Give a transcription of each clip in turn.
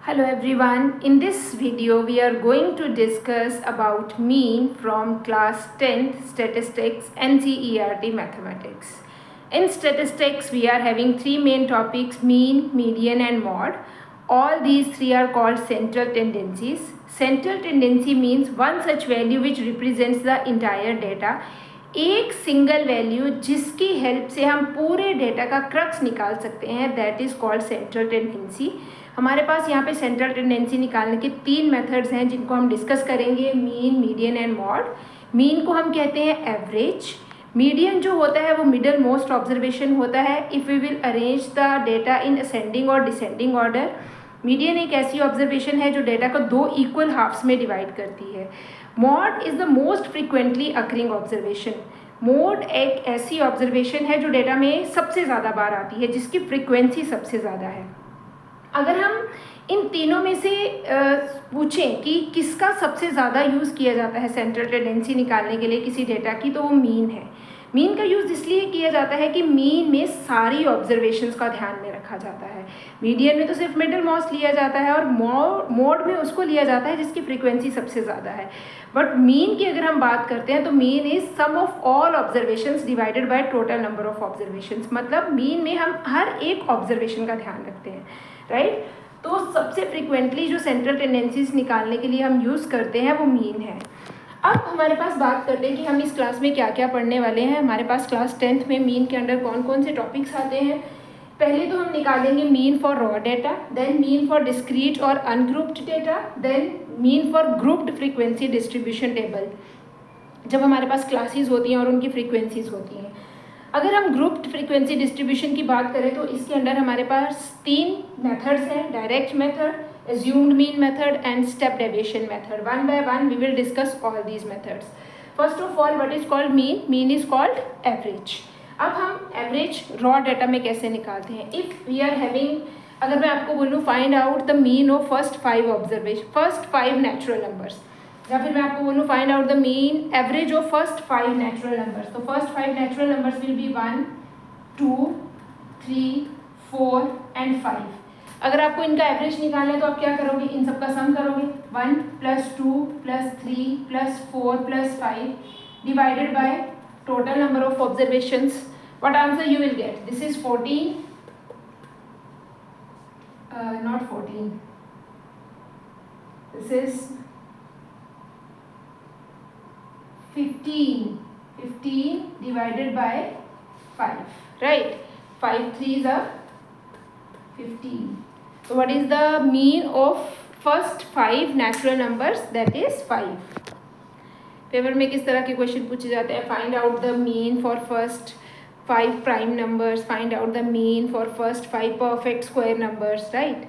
Hello everyone, in this video we are going to discuss about mean from class 10th statistics NCERT mathematics. In statistics we are having three main topics: mean, median and mode. All these three are called central tendencies. Central tendency means one such value which represents the entire data. एक single value जिसकी help से हम पूरे data का crux निकाल सकते हैं, that is called central tendency. हमारे पास यहाँ पे सेंट्रल टेंडेंसी निकालने के तीन मेथड्स हैं जिनको हम डिस्कस करेंगे: mean, median and mod. Mean को हम कहते हैं एवरेज. मीडियन जो होता है वो मिडल मोस्ट ऑब्जर्वेशन होता है if we will arrange the data in ascending और डिसेंडिंग ऑर्डर. मीडियन एक ऐसी ऑब्जर्वेशन है जो डेटा को दो इक्वल हाफ्स में डिवाइड करती है. Mod is the most frequently occurring observation. Mode एक ऐसी ऑब्जर्वेशन है जो डेटा में सबसे ज़्यादा बार आती है, जिसकी फ्रिक्वेंसी सबसे ज़्यादा है. अगर हम इन तीनों में से पूछें कि किसका सबसे ज़्यादा यूज़ किया जाता है सेंट्रल टेंडेंसी निकालने के लिए किसी डेटा की, तो वो मीन है. मीन का यूज़ इसलिए किया जाता है कि मीन में सारी ऑब्जर्वेशंस का ध्यान में रखा जाता है. मीडियन में तो सिर्फ मिडल मोस्ट लिया जाता है और मोड में उसको लिया जाता है जिसकी फ्रीक्वेंसी सबसे ज़्यादा है. बट मीन की अगर हम बात करते हैं तो mean is sum of all observations divided by total number of observations. मतलब मीन में हम हर एक ऑब्जर्वेशन का ध्यान रखते हैं, राइट. तो सबसे फ्रिक्वेंटली जो सेंट्रल टेंडेंसीज निकालने के लिए हम यूज़ करते हैं वो मीन है. अब हमारे पास बात करते हैं कि हम इस क्लास में क्या क्या पढ़ने वाले हैं. हमारे पास क्लास 10th में मीन के अंडर कौन कौन से टॉपिक्स आते हैं. पहले तो हम निकालेंगे mean for raw data, then mean for discrete और ungrouped data, then mean for grouped frequency distribution table, जब हमारे पास क्लासेस होती हैं और उनकी फ्रीक्वेंसीज होती हैं. अगर हम ग्रुप्ड फ्रीक्वेंसी डिस्ट्रीब्यूशन की बात करें तो इसके अंडर हमारे पास तीन मेथड्स हैं: direct method, assumed mean method and step deviation method. One by one we will discuss all these methods. First of all, what is called mean? Mean is called average. अब हम average raw data में कैसे निकालते हैं. If we are having, अगर मैं आपको बोलूँ find out the mean of first five natural numbers, या फिर मैं आपको बोलूँ find out the mean average of first 5 natural numbers, तो first 5 natural numbers will be 1, 2, 3, 4 and 5. अगर आपको इनका एवरेज निकालना है तो आप क्या करोगे, इन सब का सम करोगे. 1 + 2 + 3 + 4 + 5 divided by total number of observations. What answer you will get? This is 14, not 14, this is 15 divided by 5, right. 5 3s are 15. So what is the mean of first 5 natural numbers? That is 5. Paper में किस तरह के question पूछे जाते हैं? Find out the mean for first 5 prime numbers, find out the mean for first 5 perfect square numbers, right.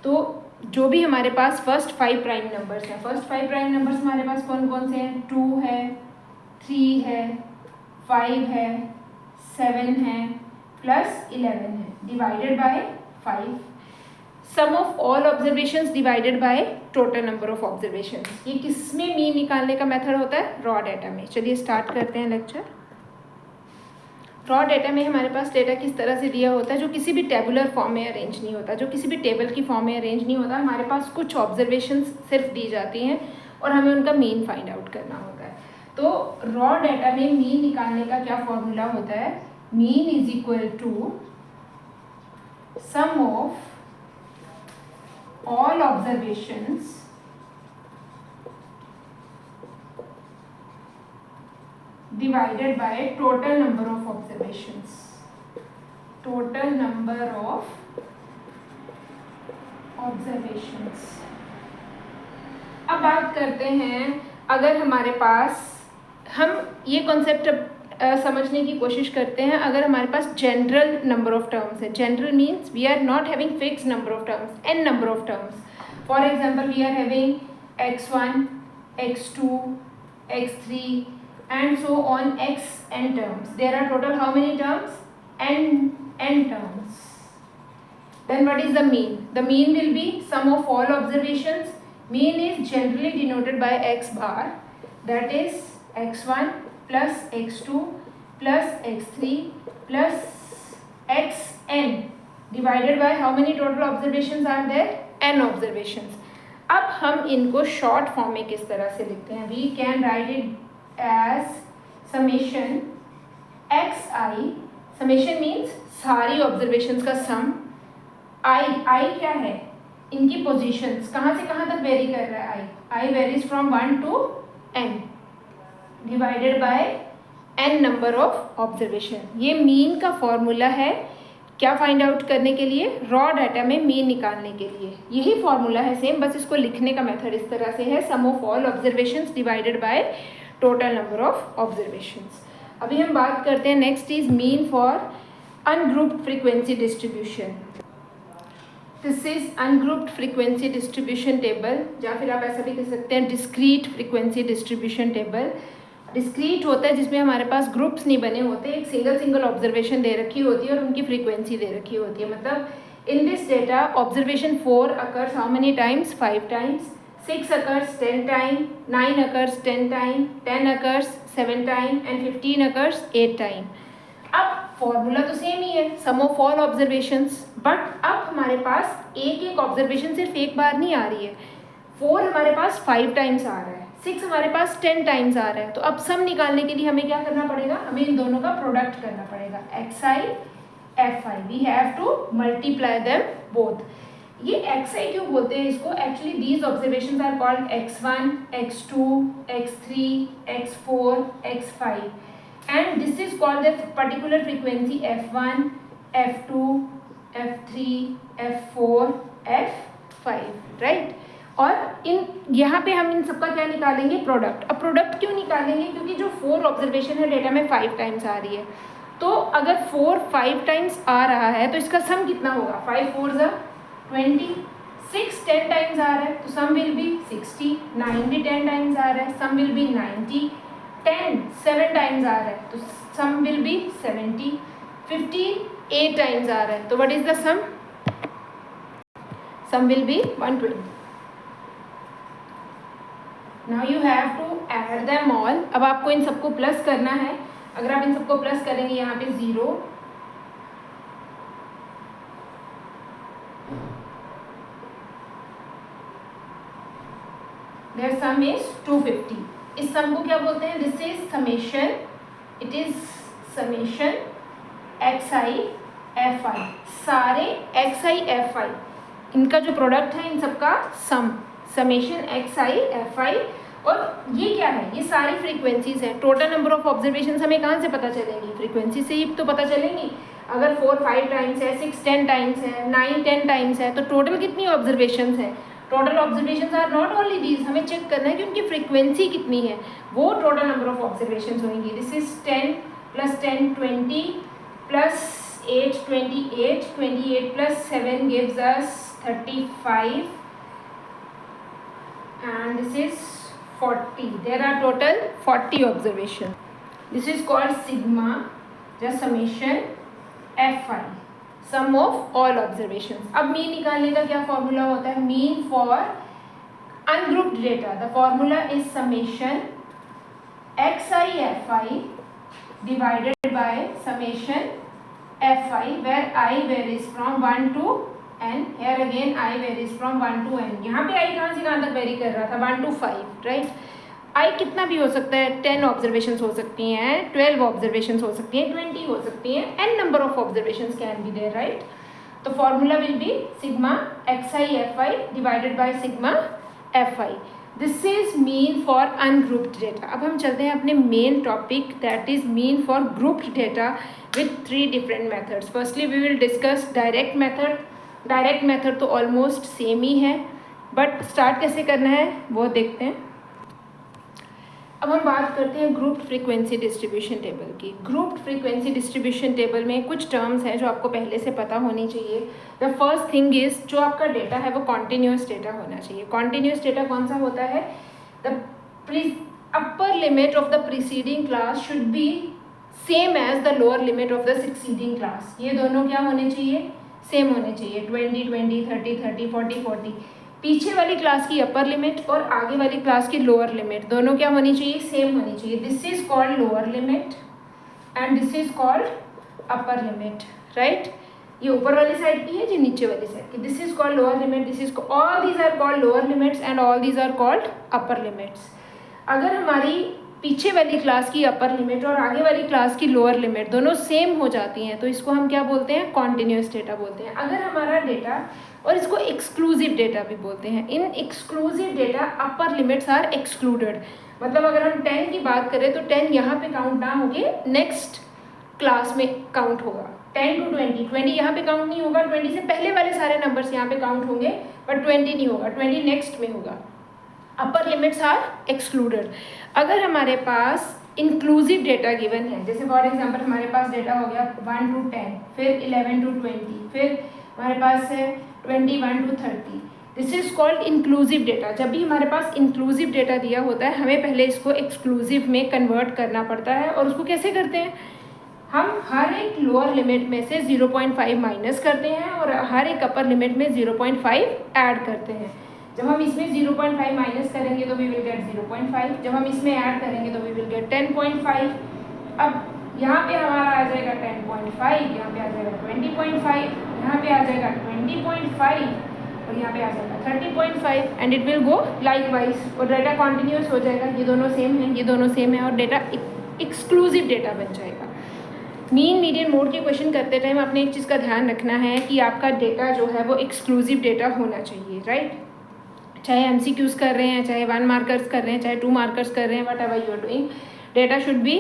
तो जो भी हमारे पास फर्स्ट 5 प्राइम नंबर्स हैं, फर्स्ट 5 प्राइम नंबर्स हमारे पास कौन कौन से हैं? 2 है, 3 है, 5 है, 7 है, प्लस 11 है, divided by 5. Sum of all observations divided by total number of observations. ये किस में मीन निकालने का मेथड होता है? रॉ डेटा में. चलिए स्टार्ट करते हैं लेक्चर. रॉ डेटा में हमारे पास डेटा किस तरह से दिया होता है, जो किसी भी टेबुलर फॉर्म में अरेंज नहीं होता, जो किसी भी टेबल की फॉर्म में अरेंज नहीं होता. हमारे पास कुछ ऑब्जर्वेशंस सिर्फ दी जाती हैं और हमें उनका मीन फाइंड आउट करना होता है. तो रॉ डेटा में मीन निकालने का क्या फॉर्मूला होता है? Mean is equal to sum of all observations divided by total number of observations. Total number of observations. अब बात करते हैं, अगर हमारे पास, हम ये कॉन्सेप्ट समझने की कोशिश करते हैं. अगर हमारे पास जनरल नंबर ऑफ टर्म्स है, general means we are not having fix number of terms, n number of terms. For example we are having x1, x2, x3 and so on xn terms. There are total how many terms? n terms. Then what is the mean? The mean will be sum of all observations. Mean is generally denoted by x bar, that is x1 plus x2 plus x3 plus xn divided by how many total observations are there? n observations. अब हम इनको short form में किस तरह से लिखते हैं, we can write it as summation xi, summation means सारी ऑब्जर्वेशंस का सम, आई क्या है, इनकी पोजीशंस कहाँ से कहाँ तक वेरी कर रहा है, i varies from 1 to n divided by n number of observation. ये मीन का फॉर्मूला है, क्या फाइंड आउट करने के लिए, रॉ डाटा में मीन निकालने के लिए। यही फॉर्मूला है सेम, बस इसको लिखने का मेथड इस तरह से है, sum of all observations divided by total number of observations. अभी हम बात करते हैं next is mean for ungrouped frequency distribution. This is ungrouped frequency distribution table, या फिर आप ऐसा भी कह सकते हैं discrete frequency distribution table. Discrete होता है जिसमें हमारे पास ग्रुप्स नहीं बने होते, एक सिंगल ऑब्जर्वेशन दे रखी होती है और उनकी फ्रीक्वेंसी दे रखी होती है। मतलब in this data observation 4 occurs how many times, 5 times, 6 occurs 10 time, 9 occurs 10 time, 10 occurs 7 time and 15 occurs 8 time. अब फॉर्मूला तो सेम ही है, sum of all observations, but अब हमारे पास एक ऑब्जर्वेशन सिर्फ एक बार नहीं आ रही है। 4 हमारे पास 5 टाइम्स आ रहा है, 6 हमारे पास 10 टाइम्स आ रहा है। तो अब सम निकालने के लिए हमें क्या करना पड़ेगा, हमें इन दोनों का प्रोडक्ट करना पड़ेगा, xi fi, we have to multiply them both. ये xi क्यों बोलते हैं इसको, actually these observations are called x1, x2, x3, x4, x5 and this is called the particular frequency f1, f2, f3, f4, f5 right. और इन यहाँ पे हम इन सबका क्या निकालेंगे, प्रोडक्ट। अब प्रोडक्ट क्यों निकालेंगे, क्योंकि जो 4 ऑब्जर्वेशन है डेटा में 5 टाइम्स आ रही है, तो अगर 4 5 टाइम्स आ रहा है तो इसका सम कितना होगा, 5 4 ज़ा 20, 6 10 टाइम्स आ रहा है तो सम विल बी 60, 9 भी 10 टाइम्स आ रहा है सम विल बी 90, 10 7 टाइम्स आ रहा है तो सम विल बी 70, 15 8 टाइम्स आ रहा है तो what is the sum will be 120। Now you have to add them all. अब आपको इन सबको प्लस करना है, अगर आप इन सबको प्लस करेंगे यहाँ पे 0, देयर सम इज 250। इस सम को क्या बोलते हैं, this is summation, it is summation xi fi, सारे xi fi इनका जो प्रोडक्ट है इन सबका सम, समेशन xi fi। और ये क्या है, ये सारी फ्रीक्वेंसीज हैं। टोटल नंबर ऑफ ऑब्जर्वेशंस हमें कहाँ से पता चलेंगी, फ्रीक्वेंसी से ही तो पता चलेंगी। अगर 4 5 टाइम्स है, 6 10 टाइम्स है, 9 10 टाइम्स है, तो टोटल कितनी ऑब्जर्वेशंस है, total observations are not only these, हमें चेक करना है कि उनकी फ्रीक्वेंसी कितनी है, वो टोटल नंबर ऑफ ऑब्जर्वेशंस होंगी। This is 10 + 10 20 + 8 28, 28 + 7 gives us 35 and this is 40. There are total 40 observations. This is called sigma, just summation fi, sum of all observations. अब मीन निकालने का क्या फॉर्मूला होता है, mean for ungrouped data, the formula is summation xi fi divided by summation fi, where I varies from 1 to n, here again I varies from 1 to n। यहाँ पे I कहाँ से कहाँ तक वेरी कर रहा था, 1 to 5 राइट। I कितना भी हो सकता है, 10 ऑब्जर्वेशंस हो सकती हैं, 12 ऑब्जर्वेशंस हो सकती हैं, 20 हो सकती हैं, n number of observations can be there right. तो formula will be sigma xi fi divided by sigma fi। This is mean for ungrouped data. अब हम चलते हैं अपने main topic, that is mean for grouped data with 3 different methods. Firstly we will discuss direct method. Direct method तो almost same ही है, but start कैसे करना है वो देखते हैं। अब हम बात करते हैं ग्रुप्ड फ्रीक्वेंसी डिस्ट्रीब्यूशन टेबल की। ग्रुप्ड फ्रीक्वेंसी डिस्ट्रीब्यूशन टेबल में कुछ टर्म्स हैं जो आपको पहले से पता होनी चाहिए। द फर्स्ट थिंग इज, जो आपका डेटा है वो कॉन्टीन्यूस डेटा होना चाहिए। कॉन्टीन्यूस डेटा कौन सा होता है, the upper limit of the preceding class should be same as the lower limit of the succeeding class. ये दोनों क्या होने चाहिए, सेम होने चाहिए, 20 20 30 30 40 40। पीछे वाली क्लास की अपर लिमिट और आगे वाली क्लास की लोअर लिमिट दोनों क्या होनी चाहिए, सेम होनी चाहिए। This is called lower limit and this is called upper limit right. ये ऊपर वाली साइड की है, ये नीचे वाली साइड की. This is called lower limit, this is all these are called lower limits and all these are called upper limits. अगर हमारी पीछे वाली क्लास की अपर लिमिट और आगे वाली क्लास की लोअर लिमिट दोनों सेम हो जाती हैं तो इसको हम क्या बोलते हैं, कॉन्टिन्यूस डेटा बोलते हैं. अगर हमारा डेटा, और इसको एक्सक्लूसिव डेटा भी बोलते हैं. In exclusive data upper limits are excluded. मतलब अगर हम 10 की बात करें तो 10 यहाँ पे काउंट ना होके नेक्स्ट क्लास में काउंट होगा. 10 to 20 यहाँ पे काउंट नहीं होगा. 20 से पहले वाले सारे नंबर्स यहाँ पे काउंट होंगे, बट 20 नहीं होगा. 20 नेक्स्ट में होगा. Upper limits are excluded. अगर हमारे पास इंक्लूसिव डेटा गिवन है, जैसे फॉर एग्जांपल हमारे पास डेटा हो गया 1 to 10, फिर 11 to 20, फिर हमारे पास है 21 to 30. This is called inclusive data. जब भी हमारे पास इंक्लूसिव डेटा दिया होता है हमें पहले इसको एक्सक्लूसिव में कन्वर्ट करना पड़ता है. और उसको कैसे करते हैं, हम हर एक लोअर लिमिट में से 0.5 माइनस करते हैं और हर एक अपर लिमिट में 0.5 ऐड करते हैं. जब हम इसमें 0.5 माइनस करेंगे तो वी विल गेट 0.5. जब हम इसमें ऐड करेंगे तो वी विल गेट 10.5. अब यहाँ पे हमारा आ जाएगा 10.5, यहाँ पे आ जाएगा 20.5, यहाँ पे आ जाएगा 20.5 और यहाँ पे आ जाएगा 30.5 and it will go like wise. और डेटा कॉन्टिन्यूस हो जाएगा. ये दोनों सेम है, ये दोनों सेम है और डेटा एक्सक्लूसिव डेटा बन जाएगा. मीन मीडियन मोड के क्वेश्चन करते टाइम आपने एक चीज़ का ध्यान रखना है कि आपका डेटा जो है वो एक्सक्लूसिव डेटा होना चाहिए, राइट. चाहे MCQs कर रहे हैं, चाहे 1 मार्कर्स कर रहे हैं, चाहे 2 मार्कर्स कर रहे हैं, whatever you are doing, data should be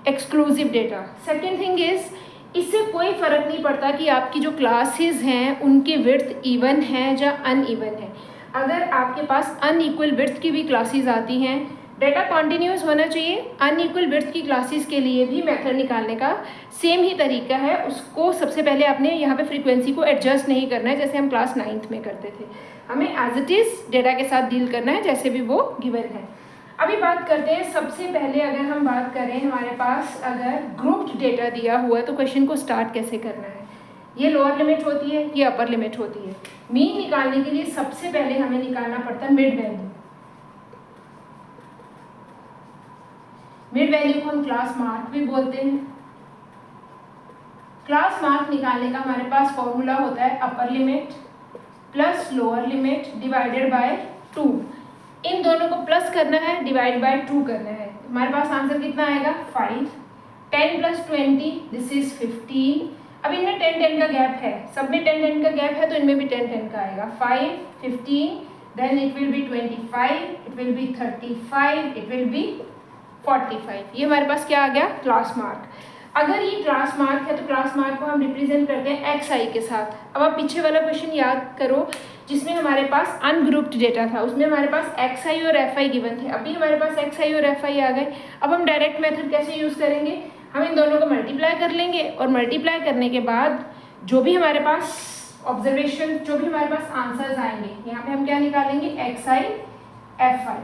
exclusive data. Second thing is, इससे कोई फ़र्क नहीं पड़ता कि आपकी जो क्लासेस हैं उनकी विड्थ इवन है या अनइवन है. अगर आपके पास अनइक्वल विड्थ की भी क्लासेस आती हैं, डेटा कॉन्टिन्यूस होना चाहिए. अनइक्वल विड्थ की क्लासेस के लिए भी मेथड निकालने का सेम ही तरीका है. उसको सबसे पहले आपने यहाँ पे फ्रीक्वेंसी को एडजस्ट नहीं करना है जैसे हम क्लास 9th में करते थे. हमें एज इट इज़ डेटा के साथ डील करना है जैसे भी वो गिवन है. अभी बात करते हैं, सबसे पहले अगर हम बात करें हमारे पास अगर ग्रुप्ड डेटा दिया हुआ है तो क्वेश्चन को स्टार्ट कैसे करना है. ये लोअर लिमिट होती है, ये अपर लिमिट होती है. मीन निकालने के लिए सबसे पहले हमें निकालना पड़ता है मिड वैल्यू. मिड वैल्यू को हम क्लास मार्क भी बोलते हैं. क्लास मार्क निकालने का हमारे पास फॉर्मूला होता है अपर limit plus lower limit divided by 2. इन दोनों को प्लस करना है, डिवाइड बाय 2 करना है. हमारे पास आंसर कितना आएगा 5. 10 + 20 दिस इज 15. अब इनमें 10 का गैप है, सब में 10 का गैप है तो इनमें भी 10 का आएगा. 5, 15, then it will be 25, it will be 35, it will be 45. ये हमारे पास क्या आ गया, क्लास मार्क. अगर ये क्लास मार्क है तो क्लास मार्क को हम रिप्रेजेंट करते हैं XI के साथ. अब आप पीछे वाला क्वेश्चन याद करो जिसमें हमारे पास अनग्रुप्ड डेटा था, उसमें हमारे पास XI और FI गिवन थे. अभी हमारे पास XI और FI आ गए. अब हम डायरेक्ट मेथड कैसे यूज़ करेंगे, हम इन दोनों को मल्टीप्लाई कर लेंगे और मल्टीप्लाई करने के बाद जो भी हमारे पास ऑब्जर्वेशन, जो भी हमारे पास आंसर्स आएंगे यहाँ पे हम क्या निकालेंगे XI FI.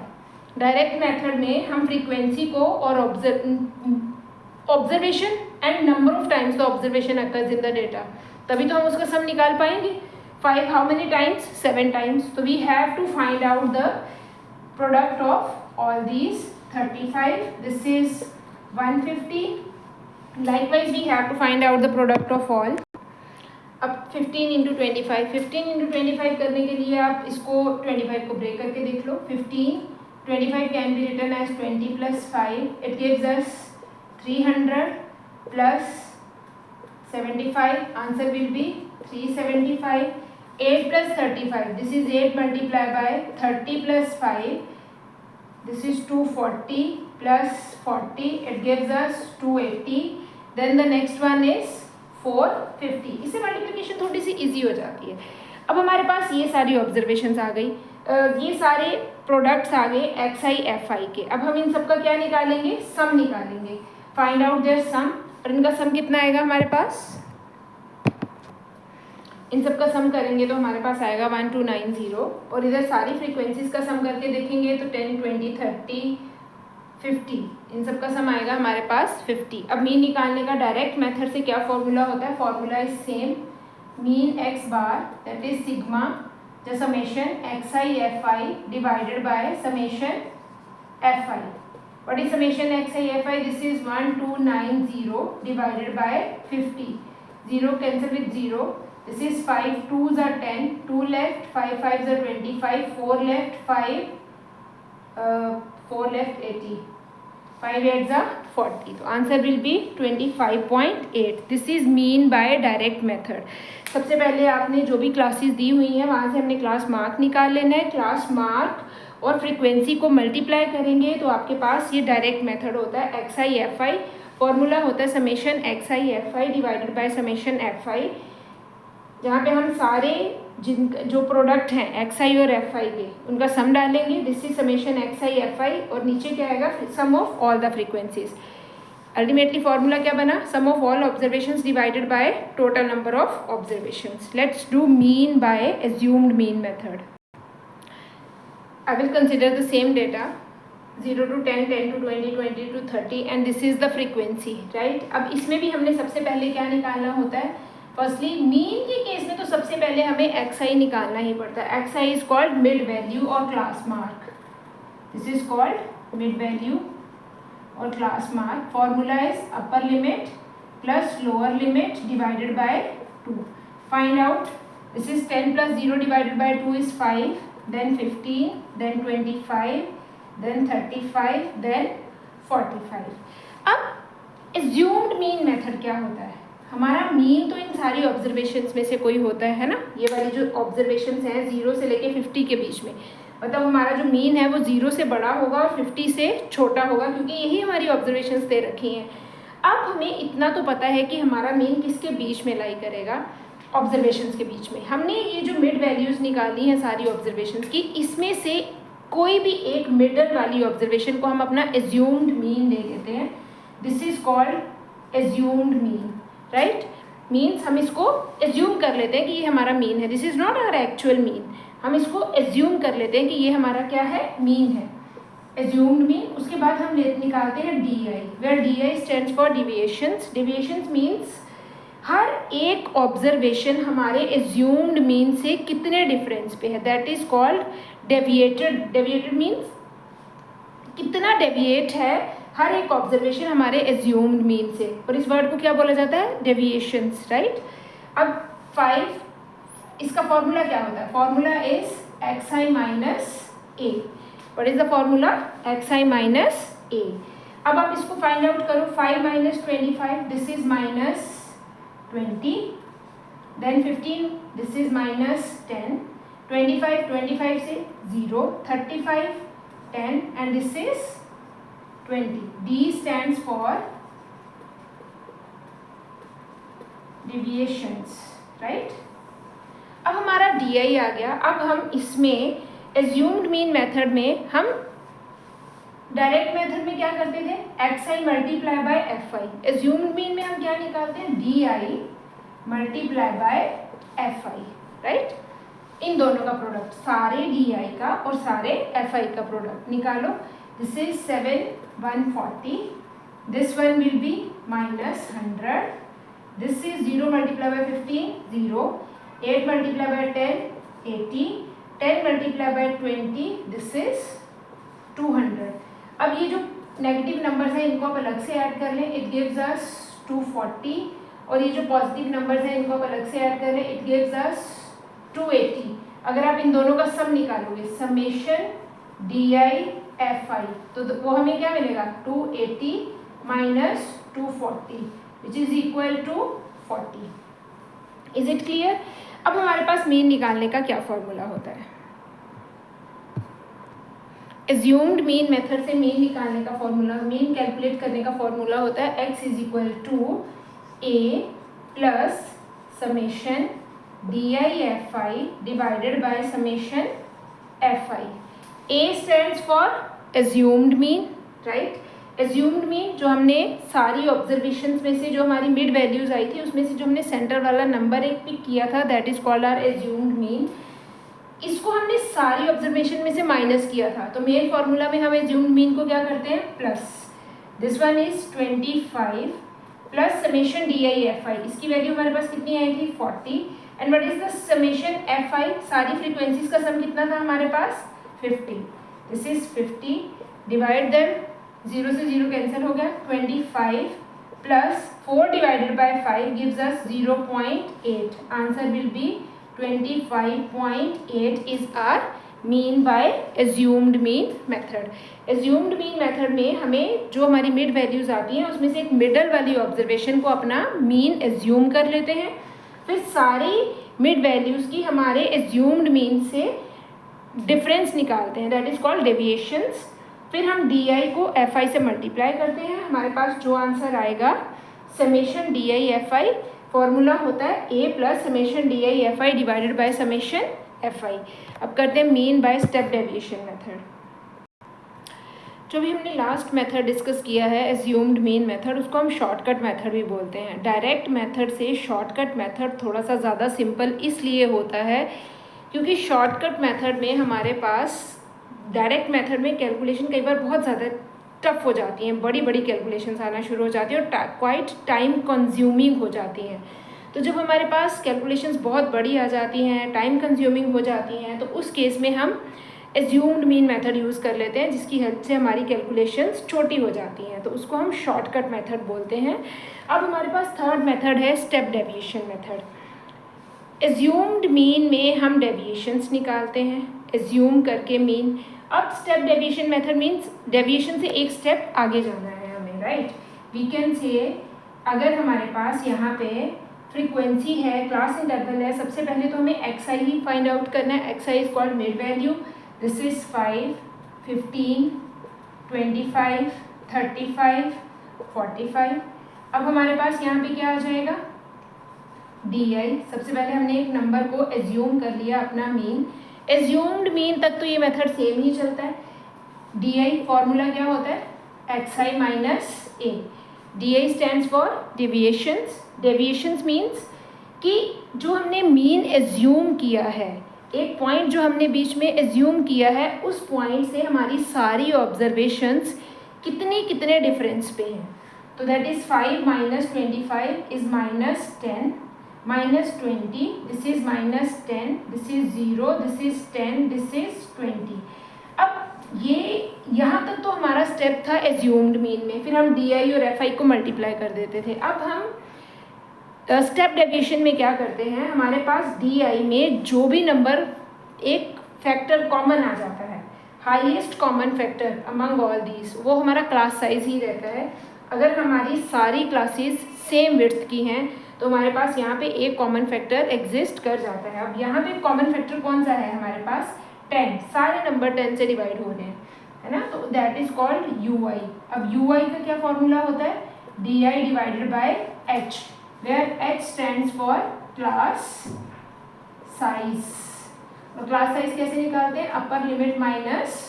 डायरेक्ट मेथड में हम फ्रीक्वेंसी को और observation and number of times the observation occurs in the data, तभी तो हम उसका सम निकाल पाएंगे. 5 हाउ मेनी टाइम्स, 7 टाइम्स. तो we have to find out the product of all these. 35 this is 150. Likewise we have to find out the product of all. अब 15 × 25, 15 × 25 करने के लिए आप इसको 25 को ब्रेक करके देख लो. 25 can be written as 20 + 5. It gives us 300 plus 75. Answer will be 375. 8 plus 35. This is 8 multiplied by 30 plus 5. This is 240 plus 40. It gives us 280. Then the next one is 450. इससे मल्टीप्लिकेशन थोड़ी सी ईजी हो जाती है. अब हमारे पास ये सारी ऑब्जर्वेशंस आ गई, ये सारे प्रोडक्ट्स आ गए XI FI के. अब हम इन सब का क्या निकालेंगे, सम निकालेंगे. फाइंड आउट देयर सम. और इनका सम कितना आएगा हमारे पास, इन सब का सम करेंगे तो हमारे पास आएगा 1290. और इधर सारी फ्रीक्वेंसीज का सम करके देखेंगे तो 10, 20, 30, 50. इन सब का सम आएगा हमारे पास 50. अब मीन निकालने का डायरेक्ट मेथड से क्या फॉर्मूला होता है, formula is same. Mean x bar that is sigma the summation XI FI divided by summation FI. What is summation XI FI? This is 1290 divided by 50. 0 cancel with 0. This is 5 2s are 10, 2 left, 5 5s are 25, 4 left, 4 left 80, 5 8s are 40. तो answer will be 25.8. This is mean by direct method. सबसे पहले आपने जो भी classes दी हुई हैं वहाँ से हमने क्लास मार्क निकाल लेना है. क्लास मार्क और फ्रीक्वेंसी को मल्टीप्लाई करेंगे तो आपके पास ये डायरेक्ट मेथड होता है x i F i. Formula होता है summation x i F i divided by summation F I, जहाँ पे हम सारे जो प्रोडक्ट हैं एक्स आई और एफ आई के उनका सम डालेंगे. This is summation x i F i और नीचे क्या आएगा sum of all the frequencies. Ultimately formula क्या बना, sum of all observations divided by total number of observations. Let's do mean by assumed mean method. I will consider the same data 0 to 10, 10 to 20, 20 to 30 and this is the frequency, right. अब इसमें भी हमने सबसे पहले क्या निकालना होता है. फर्स्टली मीन के केस में तो सबसे पहले हमें एक्स आई निकालना ही पड़ता है. X i is called mid value और class mark. This is called mid value और class mark. Formula is upper limit plus lower limit divided by 2. Find out. This is 10 plus 0 divided by 2 is 5, then 15, then 25, then 35, then 45. अब assumed mean method क्या होता है. हमारा mean तो इन सारी observations में से कोई होता है ना. ये वाली जो ऑब्जर्वेशंस हैं 0 से लेके 50 के बीच में, मतलब हमारा जो मीन है वो 0 से बड़ा होगा और 50 से छोटा होगा, क्योंकि यही हमारी ऑब्जर्वेशंस दे रखी हैं. अब हमें इतना तो पता है कि हमारा मीन किसके बीच में लाई करेगा, ऑब्जर्वेशंस के बीच में. हमने ये जो मिड वैल्यूज़ निकाली हैं सारी ऑब्जर्वेशंस की, इसमें से कोई भी एक मिडल वाली ऑब्जर्वेशन को हम अपना एज्यूम्ड मीन ले लेते हैं. This is called assumed mean, right. Means हम इसको एज्यूम कर लेते हैं कि ये हमारा मीन है. This is not our actual mean. हम इसको एज्यूम कर लेते हैं कि ये हमारा क्या है, मीन है, एज्यूम्ड मीन. उसके बाद हम निकालते हैं d i, where d i stands for deviations. Deviations means हर एक ऑब्जर्वेशन हमारे एज्यूम्ड मीन से कितने डिफरेंस पे है, that is called deviated. Deviated means कितना डेविएट है हर एक ऑब्जर्वेशन हमारे एज्यूम्ड मीन से, और इस वर्ड को क्या बोला जाता है, डेविएशंस, राइट. अब 5, इसका फॉर्मूला क्या होता है. Formula is x i minus a. What is the formula, x i minus a. अब आप इसको फाइंड आउट करो. 5 minus 25, दिस इज minus 20, then 15, दिस इज minus 10, 25 25 से 0, 35 10 and this is 20. D stands for deviations, right. अब हमारा DI आ गया. अब हम इसमें assumed mean मेथड में हम डायरेक्ट मेथड में क्या करते थे, x i multiply by f i. assumed mean में हम क्या निकालते हैं, DI multiply by f i, right. इन दोनों का प्रोडक्ट, सारे DI का और सारे FI का प्रोडक्ट निकालो. This is 7 140, this one will be minus 100, this is 0 multiply by 15 0, 8 multiply by 10 80, 10 multiply by 20 this is 200. अब ये जो नेगेटिव नंबर्स हैं इनको आप अलग से ऐड कर लें, इट गिव्स अस 240, और ये जो पॉजिटिव नंबर्स हैं इनको आप अलग से ऐड कर लें, इट गिव्स अस 280. अगर आप इन दोनों का सम निकालोगे, समेशन DI FI, तो वो हमें क्या मिलेगा, 280 minus 240 which is equal to 40. Is it clear. अब हमारे पास मीन निकालने का क्या फॉर्मूला होता है. एज्यूम्ड मीन मेथड से मीन निकालने का फॉर्मूला, मीन कैलकुलेट करने का फॉर्मूला होता है x is equal to a plus summation DI/FI divided by summation FI. A stands for assumed mean, right. Assumed mean जो हमने सारी ऑब्जर्वेशंस में से जो हमारी मिड वैल्यूज आई थी उसमें से जो हमने सेंटर वाला नंबर एक पिक किया था, that is called our assumed mean. इसको हमने सारी ऑब्जर्वेशन में से माइनस किया था, तो मेन फॉर्मूला में हम एज्यूम्ड मीन को क्या करते हैं, plus. This one is 25 plus summation DI/FI. इसकी वैल्यू हमारे पास कितनी आई थी, 40. And what is the summation FI, सारी फ्रीक्वेंसीज का सम कितना था हमारे पास, 50. This is 50. डिवाइड देम, 0 से 0 कैंसिल हो गया, 25 plus 4 divided by 5 gives us 0.8. Answer will be 25.8 is our mean by assumed mean method. Assumed mean method में हमें जो हमारी मिड वैल्यूज़ आती हैं उसमें से एक मिडल वाली ऑब्जर्वेशन को अपना मीन एज्यूम कर लेते हैं, फिर सारी मिड वैल्यूज़ की हमारे एज्यूम्ड मीन से डिफरेंस निकालते हैं, दैट इज़ कॉल्ड डेविएशंस. फिर हम डी आई को एफ आई से मल्टीप्लाई करते हैं. हमारे पास जो आंसर आएगा summation d i F i, formula होता है a plus summation d i F i divided by summation F i. अब करते हैं mean by step deviation method. जो भी हमने लास्ट मेथड डिस्कस किया है एज्यूम्ड मीन मेथड, उसको हम शॉर्टकट मेथड भी बोलते हैं. डायरेक्ट मेथड से शॉर्टकट मेथड थोड़ा सा ज़्यादा सिंपल इसलिए होता है क्योंकि शॉर्टकट मेथड में हमारे पास डायरेक्ट मेथड में कैलकुलेशन कई बार बहुत ज़्यादा टफ हो जाती हैं, बड़ी बड़ी कैलकुलेशंस आना शुरू हो जाती हैं और क्वाइट टाइम कंज्यूमिंग हो जाती हैं. तो जब हमारे पास कैलकुलेशंस बहुत बड़ी आ जाती हैं, टाइम कंज्यूमिंग हो जाती हैं, तो उस केस में हम एज्यूम्ड मीन मेथड यूज़ कर लेते हैं जिसकी हेल्प से हमारी कैलकुलेशंस छोटी हो जाती हैं, तो उसको हम शॉर्टकट मेथड बोलते हैं. अब हमारे पास थर्ड मेथड है step deviation method. Assumed mean में हम डेविएशंस निकालते हैं एज्यूम करके मीन. अब step deviation method means deviation से एक स्टेप आगे जाना है हमें, राइट. वी कैन से अगर हमारे पास यहाँ पे फ्रीक्वेंसी है, क्लास इंटरवल है, सबसे पहले तो हमें एक्स आई ही फाइंड आउट करना है. X i is called mid value. This is 5, 15, 25, 35, 45. अब हमारे पास यहाँ पे क्या आ जाएगा डी आई. सबसे पहले हमने एक नंबर को एज्यूम कर लिया अपना मीन. एज्यूम्ड मीन तक तो ये मेथड सेम ही चलता है. डी आई फॉर्मूला क्या होता है x i minus A. D i stands for deviations. Deviations means कि जो हमने मीन एज्यूम किया है, एक पॉइंट जो हमने बीच में एज्यूम किया है, उस पॉइंट से हमारी सारी ऑब्जर्वेशंस कितने डिफरेंस पे हैं. तो that is 5 minus 25 is minus 10, minus 20, this is minus 10, this is 0, this is 10, this is 20. अब ये यहाँ तक तो हमारा स्टेप था एज्यूम्ड मीन में. फिर हम डी आई और एफ आई को मल्टीप्लाई कर देते थे. अब हम स्टेप डेविएशन में क्या करते हैं, हमारे पास डी आई में जो भी नंबर एक फैक्टर कॉमन आ जाता है, highest common factor among all these, वो हमारा क्लास साइज ही रहता है. अगर हमारी सारी क्लासेस सेम विड्थ की हैं तो हमारे पास यहाँ पे एक कॉमन फैक्टर एग्जिस्ट कर जाता है. अब यहाँ पे कॉमन फैक्टर कौन सा है हमारे पास 10. सारे नंबर 10 से डिवाइड हो रहे हैं, है ना. तो that is called U I. अब यू आई का क्या फॉर्मूला होता है D I divided by H, where H stands for class size. और क्लास साइज कैसे निकालते हैं upper limit minus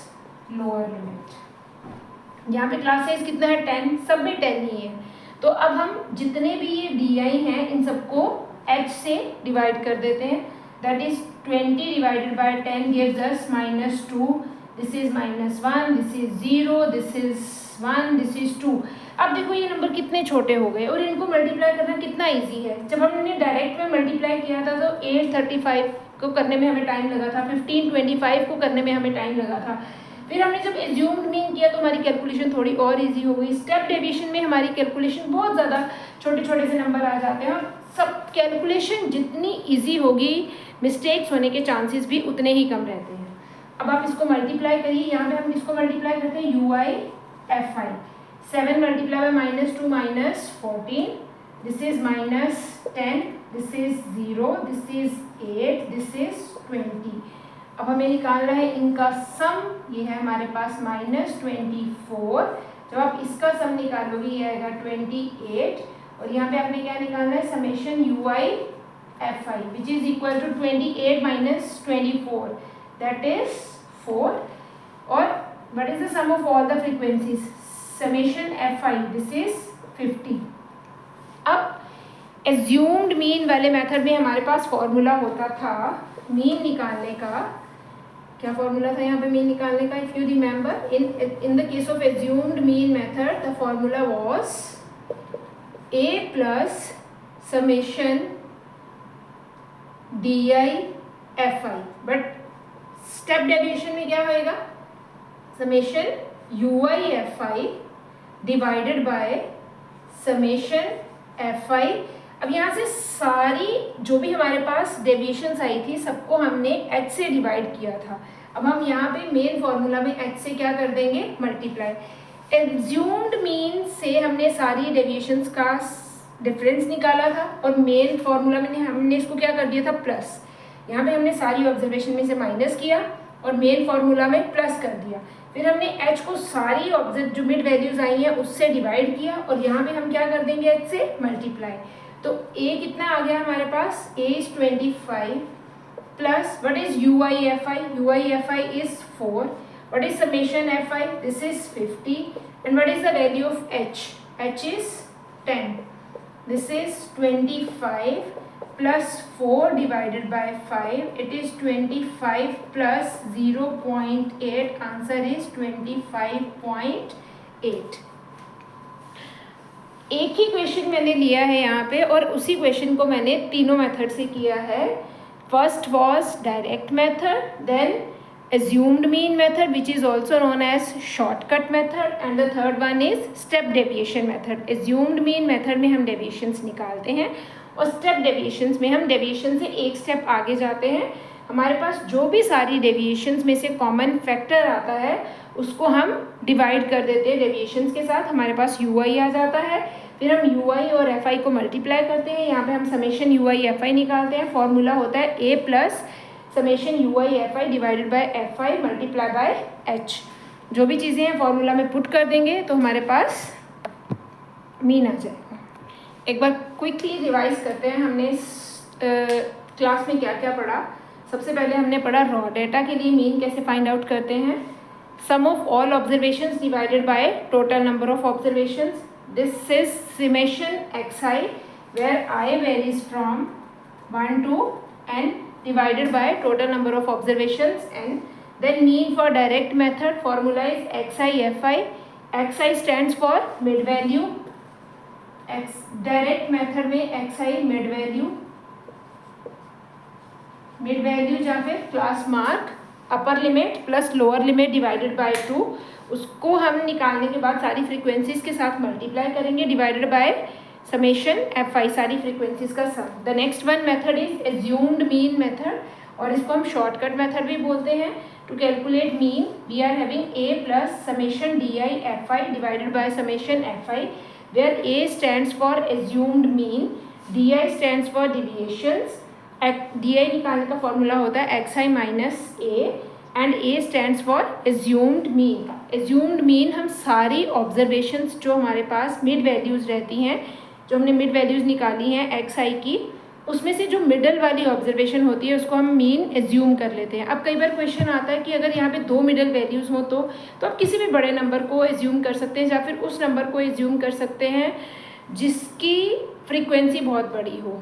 lower limit. यहाँ पे क्लास साइज कितना है 10, सब में 10 ही है. तो अब हम जितने भी ये डी आई हैं इन सबको एच से डिवाइड कर देते हैं. That is 20 divided by 10 gives us -2. This is -1, this is 0, this is 1, this is 2. अब देखो ये नंबर कितने छोटे हो गए और इनको मल्टीप्लाई करना कितना इजी है. जब हमने डायरेक्ट में मल्टीप्लाई किया था तो 835 को करने में हमें टाइम लगा था, 1525 को करने में हमें टाइम लगा था. फिर हमने जब एज्यूम्ड मीन किया तो हमारी कैलकुलेशन थोड़ी और इजी हो गई. स्टेप डेविएशन में हमारी कैलकुलेशन बहुत ज़्यादा छोटे छोटे से नंबर आ जाते हैं और सब कैलकुलेशन जितनी इजी होगी मिस्टेक्स होने के चांसेस भी उतने ही कम रहते हैं. अब आप इसको मल्टीप्लाई करिए. यहाँ पे हम इसको मल्टीप्लाई करते हैं you I F I. 7 multiply by -2 -14, this is -10, this is 0, this is 8, this is 20. अब हमें निकालना है इनका सम. ये है हमारे पास -24. जब आप इसका सम निकालोगे ये आएगा 28. और यहाँ पे आपने क्या निकालना है summation U I F I which is equal to 28 minus 24, that is 4. और what is the sum of all the frequencies summation F I, this is 50. अब एज्यूम्ड मीन वाले मेथड में हमारे पास फॉर्मूला होता था मीन निकालने का. क्या फॉर्मूला था यहाँ पे मीन निकालने का if you remember in the case of assumed mean method the formula was a plus summation d i F I. But step deviation में क्या होएगा summation U I F i divided by summation F i. अब यहाँ से सारी जो भी हमारे पास डेविएशंस आई थी सबको हमने h से डिवाइड किया था। अब हम यहाँ पे मेन फॉर्मूला में h से क्या कर देंगे, मल्टीप्लाई। एज्यूम्ड मीन से हमने सारी डेविएशंस का डिफरेंस निकाला था और मेन फॉर्मूला में हमने इसको क्या कर दिया था, प्लस। यहाँ पे हमने सारी ऑब्जर्वेशन में से माइनस किया और मेन फॉर्मूला में प्लस कर दिया। फिर हमने h को सारी जो मिड वैल्यूज आई हैं उससे डिवाइड किया और यहाँ पे हम क्या कर देंगे, h से मल्टीप्लाई। तो a कितना आ गया हमारे पास, a is 25 plus what is UIFI is 4, what is summation fi, this is 50 and what is the value of h is 10, this is 25 plus 4 divided by 5, it is 25 plus 0.8, answer is 25.8। एक ही question मैंने लिया है यहाँ पे और उसी question को मैंने तीनों मेथड से किया है। First was direct method, then assumed mean method which is also known as shortcut method and the third one is step deviation method। assumed mean method में हम deviations निकालते हैं और स्टेप डेविएशंस में हम डेविएशन से एक स्टेप आगे जाते हैं। हमारे पास जो भी सारी डेविएशंस में से कॉमन फैक्टर आता है उसको हम डिवाइड कर देते हैं डेविएशंस के साथ, हमारे पास UI आ जाता है। फिर हम UI और FI को मल्टीप्लाई करते हैं, यहाँ पे हम समेशन UIFI निकालते हैं। फॉर्मूला होता है A plus summation UIFI divided by FI multiply by H। जो भी चीज़ें हैं फॉर्मूला में पुट कर देंगे तो हमारे पास मीन आ जाएगा। एक बार क्विकली रिवाइज करते हैं हमने क्लास में क्या क्या पढ़ा। सबसे पहले हमने पढ़ा रॉ डेटा के लिए मीन कैसे फाइंड आउट करते हैं। Sum of all observations divided by total number of observations, this is summation xi where i varies from 1 to n divided by total number of observations n। Then mean for direct method, formula is xi xi stands for mid value. Direct method में xi mid value या फिर class mark, upper limit plus lower limit divided by 2, उसको हम निकालने के बाद सारी frequencies के साथ मल्टीप्लाई करेंगे डिवाइडेड बाय समेशन fi, सारी फ्रीक्वेंसीज का sum. The next one method is assumed mean method और इसको हम शॉर्टकट मेथड भी बोलते हैं। To calculate mean we are having a plus summation DI divided by summation fi where A stands for assumed mean, DI stands for deviations, DI निकालने का फॉर्मूला होता है xi minus A and A stands for assumed mean। assumed mean हम सारी observations जो हमारे पास mid values रहती हैं, जो हमने मिड वैल्यूज़ निकाली हैं xi की, उसमें से जो मिडल वाली ऑब्जर्वेशन होती है उसको हम मीन एज्यूम कर लेते हैं। अब कई बार क्वेश्चन आता है कि अगर यहाँ पे 2 मिडल वैल्यूज़ हो तो आप किसी भी बड़े नंबर को एज्यूम कर सकते हैं या फिर उस नंबर को एज्यूम कर सकते हैं जिसकी फ्रीक्वेंसी बहुत बड़ी हो,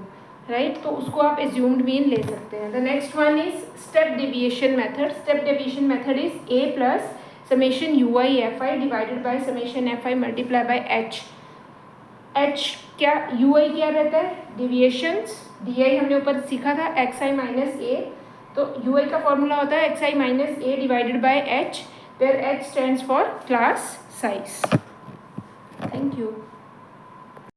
राइट, तो उसको आप एज्यूम्ड मीन ले सकते हैं। The next one is step deviation method. Step deviation method is A plus summation UIFI divided by summation FI multiply by H क्या UI क्या रहता है, डेविएशंस। DI हमने ऊपर सीखा था xi माइनस A, तो UI का फॉर्मूला होता है xi minus A divided by H, where H stands for class size. Thank you.